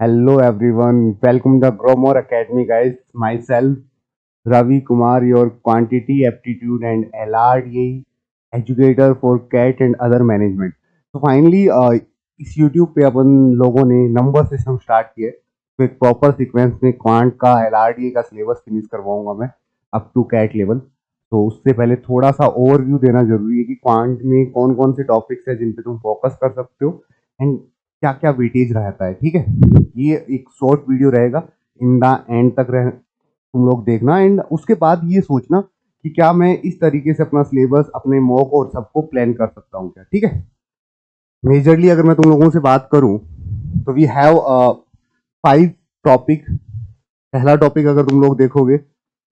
Hello everyone, welcome to Gromore Academy guys. Myself Ravi Kumar, your quantity, aptitude and LRDA educator for CAT and other management. So finally इस YouTube पे अपन लोगों ने number system start किए, तो एक proper sequence में quant का LRDA का सिलेबस फिनिश करवाऊंगा मैं अप टू कैट लेवल। तो उससे पहले थोड़ा सा ओवरव्यू देना जरूरी है कि क्वांट में कौन कौन से टॉपिक्स है जिन पे तुम फोकस कर सकते हो एंड क्या क्या वेटेज रहता है। ठीक है, ये एक शॉर्ट वीडियो रहेगा, इन द एंड तक तुम लोग देखना एंड उसके बाद ये सोचना कि क्या मैं इस तरीके से अपना सिलेबस अपने मॉक और सबको प्लान कर सकता हूँ क्या। ठीक है, मेजरली अगर मैं तुम लोगों से बात करूं तो वी हैव 5 टॉपिक। पहला टॉपिक अगर तुम लोग देखोगे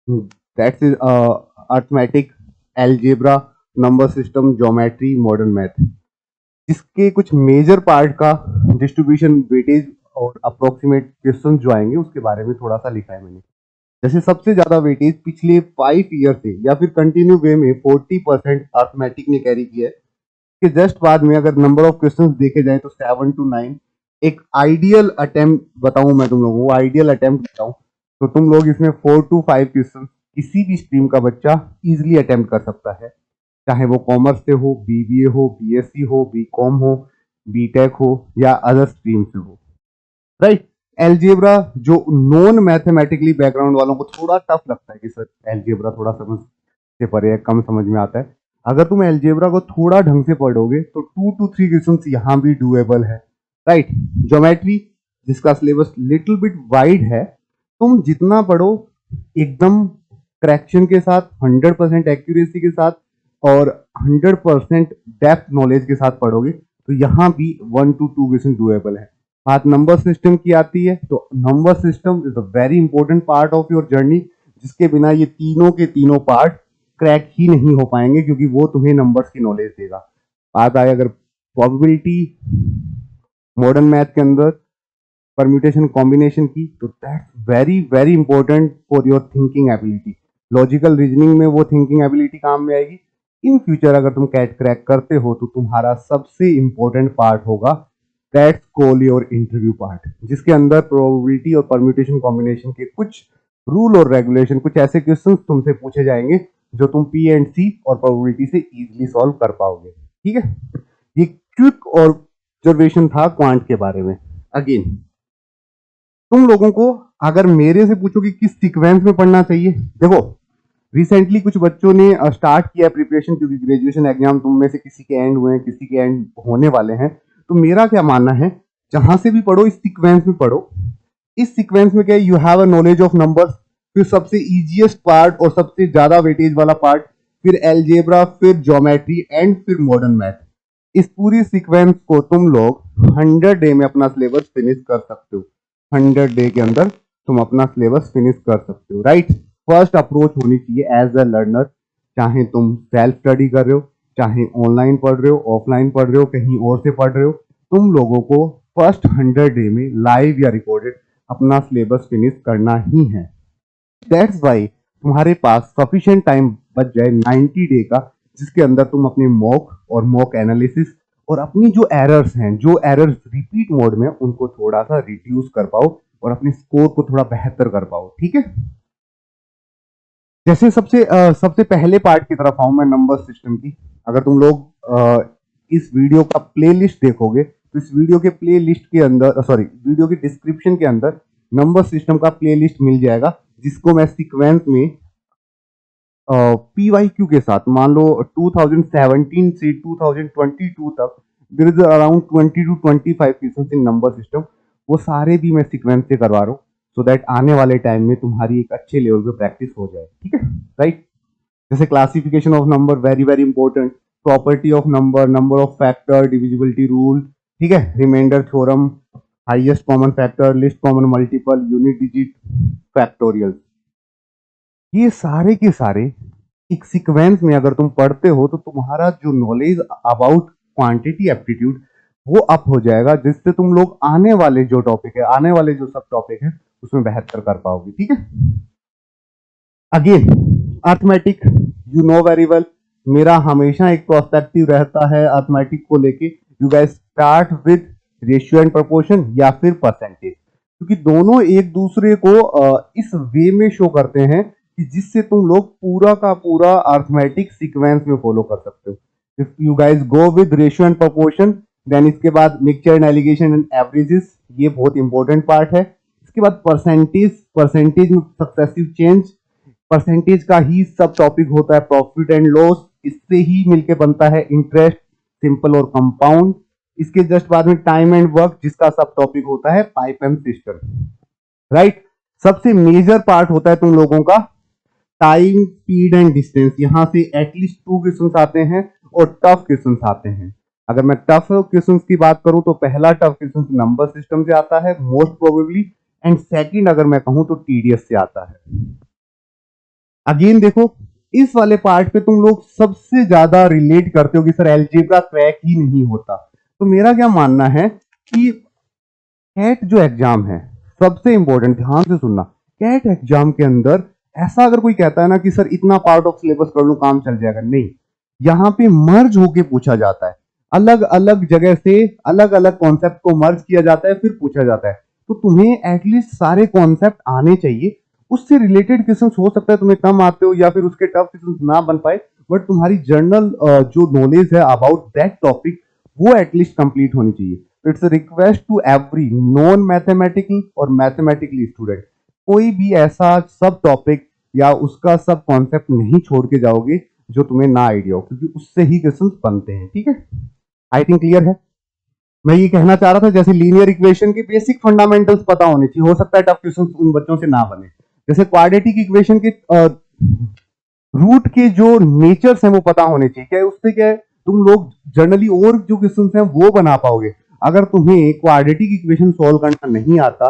that's is arithmetic, algebra, number system, geometry, modern math. इसके कुछ मेजर पार्ट का डिस्ट्रीब्यूशन, वेटेज और अप्रोक्सीमेट क्वेश्चन जो आएंगे उसके बारे में थोड़ा सा लिखा है मैंने। जैसे सबसे ज्यादा वेटेज पिछले 5 ईयर से या फिर कंटिन्यू वे में 40% अर्थमेटिक ने कैरी किया है। कि जस्ट बाद में अगर नंबर ऑफ क्वेश्चंस देखे जाए तो 7 to 9। एक आइडियल अटेम्प्ट बताऊं मैं तुम लोगों को, आइडियल अटेम्प्ट बताऊं तो तुम लोग इसमें 4 to 5 क्वेश्चन किसी भी स्ट्रीम का बच्चा इजिली अटेम्प्ट कर सकता है, चाहे वो कॉमर्स से हो, बीबीए हो, बीएससी हो, बीकॉम हो, बीटेक हो या अदर स्ट्रीम से हो। राइट, एलजेब्रा जो नॉन मैथमेटिकली बैकग्राउंड वालों को थोड़ा टफ लगता है कि सर एलजेब्रा थोड़ा समझ से परे है, कम समझ में आता है। अगर तुम एलजेब्रा को थोड़ा ढंग से पढ़ोगे तो 2 to 3 क्वेश्चन यहाँ भी डूएबल है। राइट, ज्योमेट्री जिसका सिलेबस लिटिल बिट वाइड है, तुम जितना पढ़ो एकदम करेक्शन के साथ, 100% एक्यूरेसी के साथ और 100% डेप्थ नॉलेज के साथ पढ़ोगे तो यहाँ भी 1 to 2 क्वेश्चन डूएबल है। बात नंबर सिस्टम की आती है तो number system is a very important part of your journey, जिसके बिना ये तीनों के तीनों पार्ट क्रैक ही नहीं हो पाएंगे, क्योंकि वो तुम्हें नंबर्स की नॉलेज देगा। बात आए अगर प्रोबेबिलिटी, मॉडर्न मैथ के अंदर परम्यूटेशन कॉम्बिनेशन की, तो that's very very important for your thinking ability. Logical reasoning में वो थिंकिंग एबिलिटी काम में आएगी। इन फ्यूचर अगर तुम कैट क्रैक करते हो तो तुम्हारा सबसे इंपॉर्टेंट पार्ट होगा that's call your interview part, जिसके अंदर प्रोबेबिलिटी और परम्यूटेशन कॉम्बिनेशन के कुछ रूल और रेगुलेशन, कुछ ऐसे क्वेश्चंस तुमसे पूछे जाएंगे जो तुम पी एंड सी और प्रोबेबिलिटी से इजीली सॉल्व कर पाओगे। ठीक है, ये क्विक ऑब्जर्वेशन था क्वांट के बारे में। अगेन तुम लोगों को अगर मेरे से पूछो कि किस सीक्वेंस में पढ़ना चाहिए, देखो रिसेंटली कुछ बच्चों ने स्टार्ट किया प्रिपरेशन, क्योंकि ग्रेजुएशन एग्जाम तुम में से किसी के एंड हुए हैं, किसी के एंड होने वाले हैं। तो मेरा क्या मानना है, जहां से भी पढ़ो इस सीक्वेंस में पढ़ो। इस सीक्वेंस में क्या है, you have a knowledge of numbers, फिर सबसे इजीएस्ट पार्ट और सबसे ज्यादा वेटेज वाला पार्ट, फिर एलजेब्रा, फिर ज्योमेट्री एंड फिर मॉडर्न मैथ। इस पूरी सीक्वेंस को तुम लोग 100 डे में अपना सिलेबस फिनिश कर सकते हो। 100 डे के अंदर तुम अपना सिलेबस फिनिश कर सकते हो। राइट, फर्स्ट अप्रोच होनी चाहिए एज अ लर्नर, चाहे तुम सेल्फ स्टडी कर रहे हो, चाहे ऑनलाइन पढ़ रहे हो, ऑफलाइन पढ़ रहे हो, कहीं और से पढ़ रहे हो, तुम लोगों को फर्स्ट 100 डे में लाइव या रिकॉर्डेड अपना सिलेबस फिनिश करना ही है। दैट्स वाई तुम्हारे पास सफिशिएंट टाइम बच जाए 90 डे का, जिसके अंदर तुम अपने मॉक और मॉक एनालिसिस और अपनी जो एरर्स हैं, जो एरर्स रिपीट मोड में, उनको थोड़ा सा रिड्यूस कर पाओ और अपने स्कोर को थोड़ा बेहतर कर पाओ। ठीक है, जैसे सबसे पहले पार्ट की तरफ आऊं मैं, नंबर सिस्टम की। अगर तुम लोग इस वीडियो का प्लेलिस्ट देखोगे तो इस वीडियो के प्लेलिस्ट के अंदर, सॉरी वीडियो के डिस्क्रिप्शन के अंदर नंबर सिस्टम का प्लेलिस्ट मिल जाएगा, जिसको मैं सीक्वेंस में PYQ के साथ, मान लो 2017 से 2022 तक there is around 20 to 25 questions in number system, वो सारे भी मैं सीक्वेंस से करवा रहा हूँ, सो दैट आने वाले टाइम में तुम्हारी एक अच्छे लेवल पे प्रैक्टिस हो जाए। ठीक है, राइट। जैसे classification of number, very very important, property of number, number of factor, divisibility rule, ठीक है, remainder theorem, highest common factor, least common multiple, unit digit, factorial, ये सारे के सारे एक सीक्वेंस में अगर तुम पढ़ते हो तो तुम्हारा जो नॉलेज अबाउट क्वांटिटी एप्टीट्यूड वो अप हो जाएगा, जिससे तुम लोग आने वाले जो टॉपिक है, आने वाले जो सब टॉपिक है उसमें बेहतर कर पाओगे। ठीक है, again arithmetic, you know very well, मेरा हमेशा एक प्रोस्पेक्टिव रहता है अर्थमेटिक को लेके, you guys start with ratio and proportion या फिर परसेंटेज। क्योंकि दोनों एक दूसरे को इस वे में शो करते हैं कि जिससे तुम लोग पूरा का पूरा अर्थमेटिक सीक्वेंस में फॉलो कर सकते हो। If you guys go with ratio and proportion, then इसके बाद mixture and alligation and averages, ये बहुत इंपॉर्टेंट पार्ट है। इसके बाद परसेंटेज में सक्सेसिव चेंज, परसेंटेज का ही सब टॉपिक होता है प्रॉफिट एंड लॉस, इससे ही मिलके बनता है इंटरेस्ट, सिंपल और कंपाउंड। इसके जस्ट बाद में टाइम एंड वर्क, जिसका सब टॉपिक होता है पाइप एंड सिस्टम, राइट। सबसे मेजर पार्ट होता है तुम लोगों का टाइम, स्पीड एंड डिस्टेंस। यहां से एटलीस्ट 2 क्वेश्चंस आते हैं और टफ क्वेश्चंस आते हैं। अगर मैं टफ क्वेश्चंस की बात करूं तो पहला टफ क्वेश्चन नंबर सिस्टम से आता है मोस्ट प्रोबेबली, एंड सेकंड अगर मैं कहूं तो टीडीएस से आता है। अगेन देखो, इस वाले पार्ट पे तुम लोग सबसे ज्यादा रिलेट करते हो कि सर अलजेब्रा क्रैक ही नहीं होता। तो मेरा क्या मानना है कि कैट जो एग्जाम है, सबसे इंपॉर्टेंट, ध्यान से सुनना, कैट एग्जाम के अंदर ऐसा अगर कोई कहता है ना कि सर इतना पार्ट ऑफ सिलेबस कर लो काम चल जाएगा, नहीं। यहां पे मर्ज होके पूछा जाता है, अलग अलग जगह से अलग अलग कॉन्सेप्ट को मर्ज किया जाता है, फिर पूछा जाता है। तो तुम्हें एटलीस्ट सारे कॉन्सेप्ट आने चाहिए। उससे रिलेटेड क्वेश्चन हो सकता है तुम्हें कम आते हो या फिर उसके टफ क्वेश्चन ना बन पाए, बट तुम्हारी जनरल जो नॉलेज है अबाउट दैट टॉपिक वो एटलीस्ट कंप्लीट होनी चाहिए। It's a request to every non mathematical और मैथमेटिकली स्टूडेंट, कोई भी ऐसा सब टॉपिक या उसका सब कॉन्सेप्ट नहीं छोड़ के जाओगे जो तुम्हें ना आइडिया हो, क्योंकि उससे ही क्वेश्चन बनते हैं, ठीक है। आई थिंक क्लियर है। मैं ये कहना चाह रहा था जैसे लीनियर इक्वेशन के बेसिक फंडामेंटल्स पता होने चाहिए, हो सकता है टफ क्वेश्चन उन बच्चों से ना बने। जैसे क्वाड्रेटिक इक्वेशन के रूट के जो नेचर्स हैं वो पता होने चाहिए, क्या उससे क्या है तुम लोग जनरली और जो क्वेश्चन हैं वो बना पाओगे। अगर तुम्हें क्वाड्रेटिक इक्वेशन सॉल्व करना नहीं आता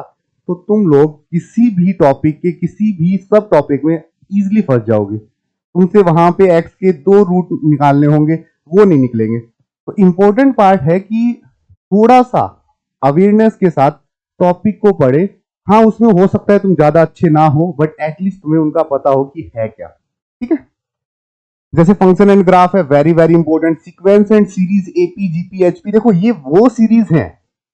तो तुम लोग किसी भी टॉपिक के किसी भी सब टॉपिक में इजीली फंस जाओगे। तुमसे वहां पे एक्स के 2 रूट निकालने होंगे, वो नहीं निकलेंगे। तो इंपॉर्टेंट पार्ट है कि थोड़ा सा अवेयरनेस के साथ टॉपिक को पढ़े। हाँ, उसमें हो सकता है तुम ज्यादा अच्छे ना हो, बट एटलीस्ट तुम्हें उनका पता हो कि है क्या, ठीक है। जैसे फंक्शन एंड ग्राफ है, very very important. Sequence and series, AP GP HP, देखो ये वो सीरीज है,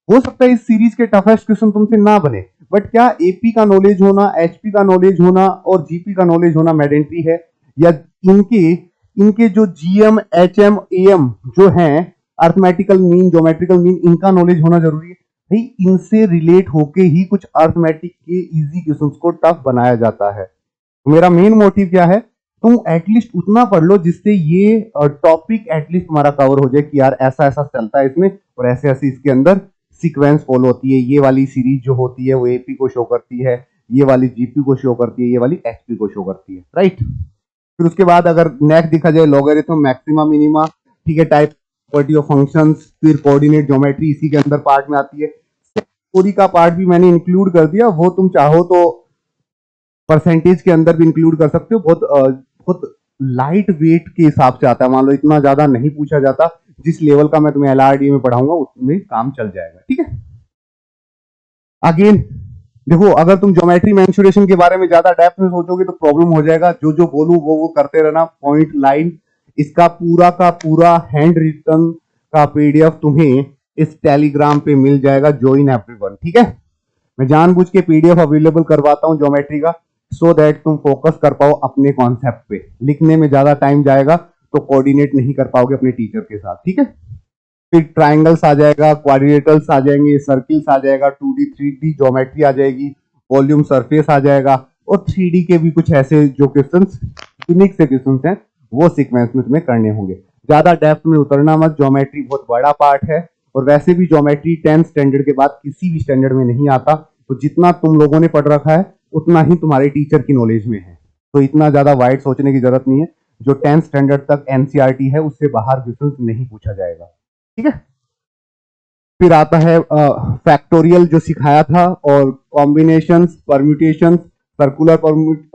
हो सकता है इस सीरीज के टफेस्ट क्वेश्चन तुमसे ना बने, बट क्या एपी का नॉलेज होना, एचपी का नॉलेज होना और जीपी का नॉलेज होना मैंडेटरी है? या इनके इनके जो जीएम एचएम एएम जो हैं, अर्थमेटिकल मीन, ज्योमेट्रिकल मीन, इनका नॉलेज होना जरूरी है भाई। इनसे रिलेट होके ही कुछ अर्थमेटिक के इजी क्वेश्चंस को टफ बनाया जाता है। तो मेरा मेन मोटिव क्या है, तुम एटलीस्ट उतना पढ़ लो जिससे ये टॉपिक एटलीस्ट तुम्हारा कवर हो जाए कि यार ऐसा ऐसा चलता है इसमें और ऐसे ऐसे इसके अंदर सीक्वेंस फॉलो होती है। ये वाली सीरीज जो होती है वो एपी को शो करती है, ये वाली जीपी को शो करती है, ये वाली एचपी को शो करती है, राइट। फिर उसके बाद अगर नेक्स्ट दिखा जाए लॉगरिथम, मैक्सिमा, मिनिमा, ठीक है, टाइप प्रॉपर्टी ऑफ फंक्शंस, फिर कोऑर्डिनेट ज्योमेट्री इसी के अंदर पार्ट में आती है। थ्योरी का पार्ट भी मैंने इंक्लूड कर दिया, वो तुम चाहो तो परसेंटेज के अंदर भी इंक्लूड कर सकते हो। बहुत लाइट वेट के हिसाब से आता है, मान लो इतना ज्यादा नहीं पूछा जाता, जिस लेवल का मैं तुम्हें एलआरडी में पढ़ाऊंगा उसमें काम चल जाएगा, ठीक है। अगेन देखो, अगर तुम ज्योमेट्री मेंसुरेशन के बारे में ज्यादा डेप्थ में सोचोगे तो प्रॉब्लम हो जाएगा। जो जो बोलूं वो करते रहना, पॉइंट लाइन। इसका पूरा का पूरा हैंड रिटन का पीडीएफ तुम्हें इस टेलीग्राम पे मिल जाएगा, ज्वाइन एवरीवन, ठीक है। मैं जानबूझ के पीडीएफ अवेलेबल करवाता हूं ज्योमेट्री का, सो दैट तुम फोकस कर पाओ अपने कॉन्सेप्ट पे। लिखने में ज्यादा टाइम जाएगा तो कोऑर्डिनेट नहीं कर पाओगे अपने टीचर के साथ, ठीक है। फिर ट्राइंगल्स आ जाएगा, क्वाड्रिलेटरल्स आ जाएंगे, सर्किल्स आ जाएगा, 2D 3D ज्योमेट्री आ जाएगी, वॉल्यूम सरफेस आ जाएगा, और 3D के भी कुछ ऐसे जो क्वेश्चंस यूनिक से क्वेश्चंस हैं वो सीक्वेंस में तुम्हें करने होंगे। ज्यादा डेप्थ में उतरना मत, ज्योमेट्री बहुत बड़ा पार्ट है, और वैसे भी ज्योमेट्री 10th स्टैंडर्ड के बाद किसी भी स्टैंडर्ड में नहीं आता। तो जितना तुम लोगों ने पढ़ रखा है उतना ही तुम्हारे टीचर की नॉलेज में है, तो इतना ज्यादा वाइड सोचने की जरूरत नहीं है। जो 10th स्टैंडर्ड तक एनसीईआरटी है उससे बाहर क्वेश्चंस नहीं पूछा जाएगा, ठीक है। फिर आता है फैक्टोरियल जो सिखाया था, और combinations, permutations, circular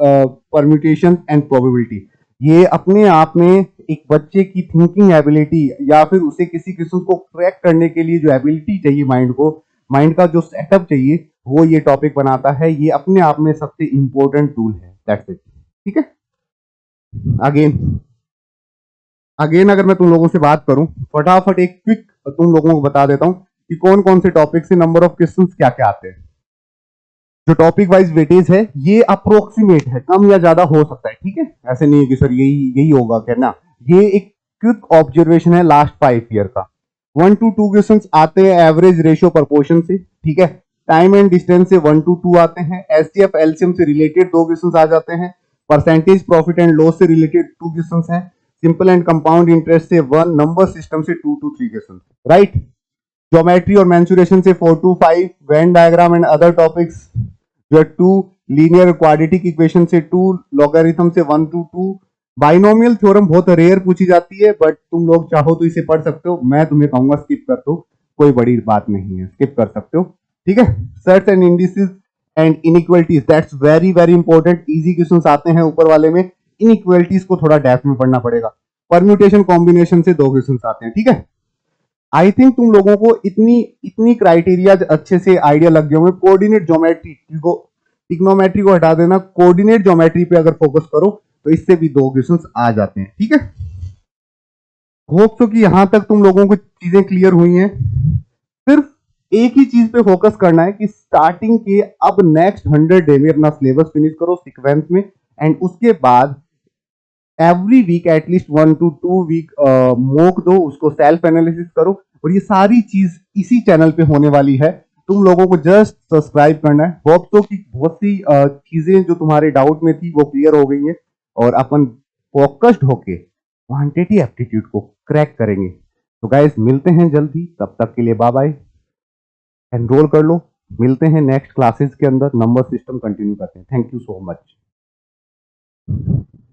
permutation and probability. ये अपने आप में एक बच्चे की थिंकिंग एबिलिटी या फिर उसे किसी क्वेश्चन को क्रैक करने के लिए जो एबिलिटी चाहिए, माइंड का जो सेटअप चाहिए, वो ये टॉपिक बनाता है। ये अपने आप में सबसे इंपॉर्टेंट टूल है, दैट्स इट, ठीक है। अगेन अगर मैं तुम लोगों से बात करूं, फटाफट एक क्विक तुम लोगों को बता देता हूं कि कौन कौन से टॉपिक से नंबर ऑफ क्वेश्चंस क्या क्या आते हैं। जो टॉपिक वाइज वेटेज है ये अप्रोक्सीमेट है, कम या ज्यादा हो सकता है, ठीक है, ऐसे नहीं है कि सर यही यही होगा क्या ना। ये एक क्विक ऑब्जर्वेशन है लास्ट 5 ईयर का। 1 to 2 क्वेश्चन आते हैं एवरेज रेशियो प्रपोर्शन से, ठीक है। टाइम एंड डिस्टेंस से 1 to 2 आते हैं। एचसीएफ एलसीएम से रिलेटेड 2 क्वेश्चन आ जाते हैं। परसेंटेज प्रॉफिट एंड लॉस से रिलेटेड 2 क्वेश्चन हैं। सिंपल एंड कंपाउंड इंटरेस्ट से 1, नंबर सिस्टम से 2 to 3 क्वेश्चन, राइट। ज्योमेट्री और मेंसुरेशन से 4 to 5, Venn diagram and other topics जो है 2, लीनियर क्वाड्रेटिक इक्वेशन से 2, लॉगरिथम से 1 to 2। बाइनोमियल थ्योरम बहुत रेयर पूछी जाती है, बट तुम लोग चाहो तो इसे पढ़ सकते हो, मैं तुम्हें कहूंगा स्किप कर दो, कोई बड़ी बात नहीं है, स्किप कर सकते हो, ठीक है। Sets and indices and inequalities, that's very very important, easy questions आते हैं ऊपर वाले में। इनइक्वालिटीज को थोड़ा डेप्थ में पढ़ना पड़ेगा। परम्यूटेशन कॉम्बिनेशन से 2 क्वेश्चंस आते हैं, ठीक है। आई थिंक तुम लोगों को इतनी इतनी क्राइटेरिया अच्छे से आइडिया लग गए होंगे। कोऑर्डिनेट ज्योमेट्री को, ट्रिग्नोमेट्री को हटा देना, कोऑर्डिनेट ज्योमेट्री पे अगर फोकस करो तो इससे भी 2 क्वेश्चंस आ जाते हैं, ठीक है। होप सो कि यहां तक तुम लोगों को चीजें क्लियर हुई हैं। सिर्फ एक ही चीज पे फोकस करना है कि स्टार्टिंग के अब नेक्स्ट 100 डे में अपना सिलेबस फिनिश करो सीक्वेंस में, एंड उसके बाद every week at least 1 to 2 week mock दो, उसको सेल्फ एनालिसिस करो। और ये सारी चीज इसी चैनल पे होने वाली है, तुम लोगों को जस्ट सब्सक्राइब करना है। होप तो कि बहुत सी चीजें जो तुम्हारे डाउट में थी वो क्लियर हो गई है, और अपन फोकस्ड होके क्वांटिटी एप्टीट्यूड को क्रैक करेंगे। तो गाइस मिलते हैं जल्दी, तब तक के लिए बाय बाय, एनरोल कर लो। मिलते हैं नेक्स्ट क्लासेस के अंदर, नंबर सिस्टम कंटिन्यू करते हैं। Thank you so much.